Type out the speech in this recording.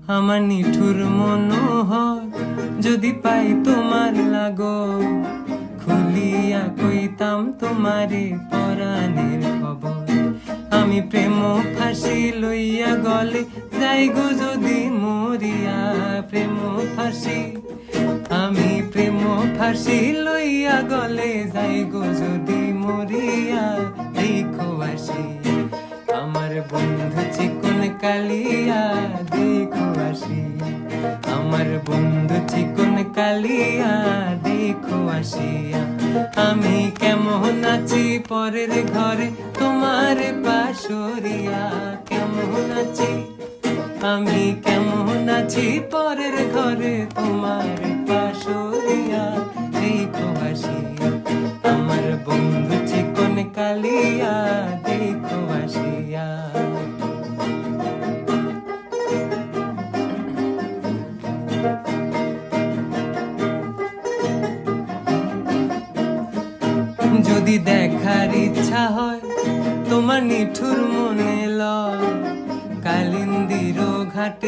আমার নিঠুর মনোহর যদি পাই তোমার লাগো, খুলিয়া কইতাম তোমারে পরাণের খবর। আমি প্রেম ফাঁসি লইয়া গলে যাই গো যদি মরিয়া, প্রেম ফাঁসি আমি প্রেম ফাঁসি লইয়া গলে যাই গো যদি মরিয়া। দেখো আসি আমার বন্ধু চিকন কালিয়া, দেখো আসি আমার বন্ধু চিকন কালিয়া, দেখো আসিয়া। আমি কেমন আছি পরের ঘরে তোমার পাশরিয়া, কেমন আছি আমি কেমন আছি পরের ঘরে তোমার পাশরিয়া। দেখো আসিয়া আমার বন্ধু চিকন কালিয়া, দেখো আসিয়া। যদি দেখার ইচ্ছা হয় তোমার নিঠুর মনে লয়, কালিন্দির ঘাটে